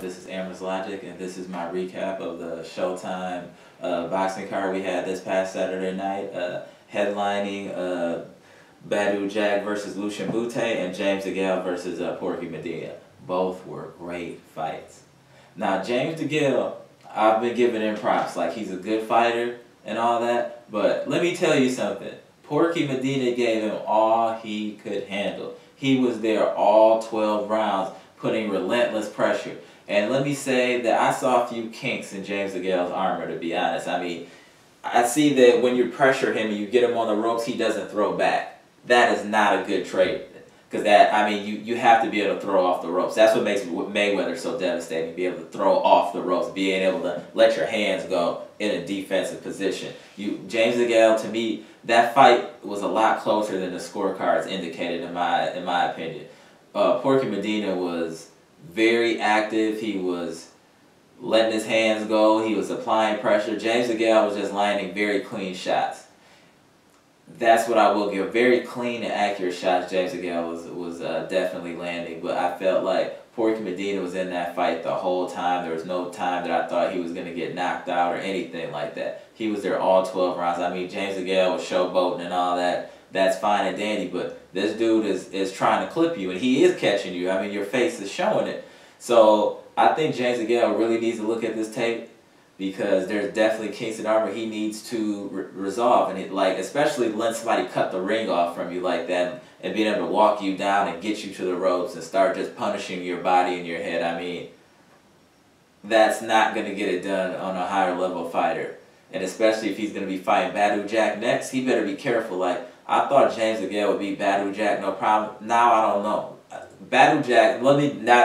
This is Amber's Logic, and this is my recap of the Showtime boxing card we had this past Saturday night, headlining Badu Jack versus Lucian Bute and James Degale versus Porky Medina. Both were great fights. Now, James Degale, I've been giving him props. Like, he's a good fighter and all that, but let me tell you something. Porky Medina gave him all he could handle. He was there all 12 rounds, putting relentless pressure. And let me say that I saw a few kinks in James Degale's armor, to be honest. I mean, I see that when you pressure him and you get him on the ropes, he doesn't throw back. That is not a good trait. Because that, I mean, you have to be able to throw off the ropes. That's what makes Mayweather so devastating, be able to throw off the ropes, being able to let your hands go in a defensive position. James Degale, to me, that fight was a lot closer than the scorecards indicated, in my opinion. Porky Medina was very active. He was letting his hands go. He was applying pressure. James Degale was just landing very clean shots. That's what I will give. Very clean and accurate shots James Degale was definitely landing. But I felt like Porky Medina was in that fight the whole time. There was no time that I thought he was going to get knocked out or anything like that. He was there all 12 rounds. I mean, James Degale was showboating and all that. That's fine and dandy, but this dude is trying to clip you, and he is catching you. I mean, your face is showing it. So I think James Degale really needs to look at this tape, because there's definitely kinks in armor he needs to resolve, and especially letting somebody cut the ring off from you like that and being able to walk you down and get you to the ropes and start just punishing your body and your head. I mean, that's not going to get it done on a higher level fighter. And especially if he's going to be fighting Badu Jack next, he better be careful. Like, I thought James Degale would beat Badu Jack, no problem. Now I don't know. Badu Jack,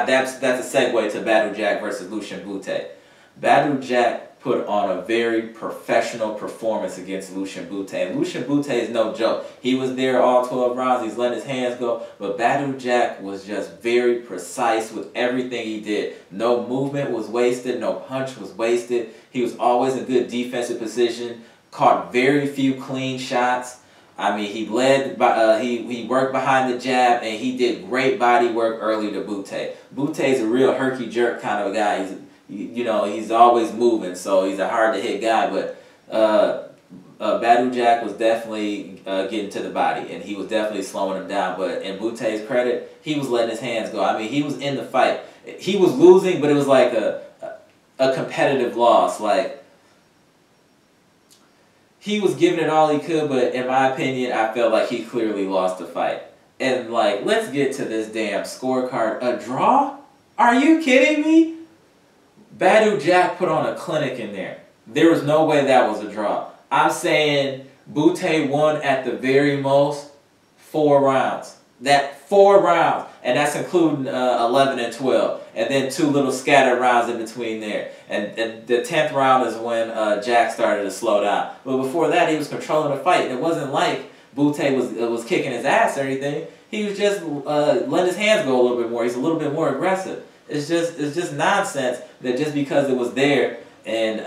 that's a segue to Badu Jack versus Lucian Bute. Badu Jack put on a very professional performance against Lucian Bute. And Lucian Bute is no joke. He was there all 12 rounds. He's letting his hands go. But Badu Jack was just very precise with everything he did. No movement was wasted. No punch was wasted. He was always in good defensive position. Caught very few clean shots. I mean, he led, he worked behind the jab, and he did great body work early to Bute. Bute's a real herky-jerk kind of a guy. He's always moving, so he's a hard-to-hit guy. But Badu Jack was definitely getting to the body, and he was definitely slowing him down. But in Bute's credit, he was letting his hands go. I mean, he was in the fight. He was losing, but it was like a competitive loss. Like, he was giving it all he could, but in my opinion, I felt like he clearly lost the fight. And, like, let's get to this damn scorecard. A draw? Are you kidding me? Badu Jack put on a clinic in there. There was no way that was a draw. I'm saying Bute won at the very most 4 rounds. That 4 rounds. And that's including 11 and 12. And then 2 little scattered rounds in between there. And the 10th round is when Jack started to slow down. But before that, he was controlling the fight. And it wasn't like Bute was kicking his ass or anything. He was just letting his hands go a little bit more. He's a little bit more aggressive. It's just nonsense that just because it was there in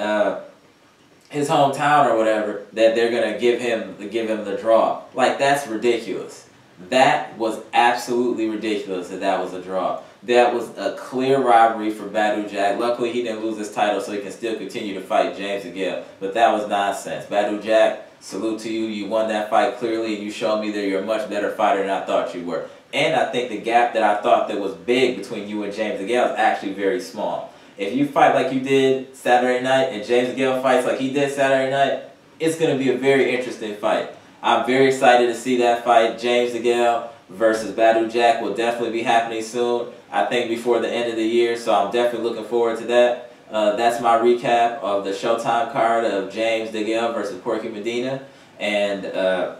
his hometown or whatever, that they're gonna give him the draw. Like, that's ridiculous. That was absolutely ridiculous that was a draw. That was a clear robbery for Badu Jack. Luckily, he didn't lose his title, so he can still continue to fight James Degale. But that was nonsense. Badu Jack, salute to you. You won that fight clearly, and you showed me that you're a much better fighter than I thought you were. And I think the gap that I thought that was big between you and James Degale is actually very small. If you fight like you did Saturday night and James Degale fights like he did Saturday night, it's going to be a very interesting fight. I'm very excited to see that fight. James Degale versus Badu Jack will definitely be happening soon. I think before the end of the year, so I'm definitely looking forward to that. That's my recap of the Showtime card of James Degale versus Porky Medina and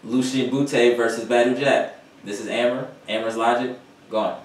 Lucian Bute versus Badu Jack. This is Amber's Logic. Go on.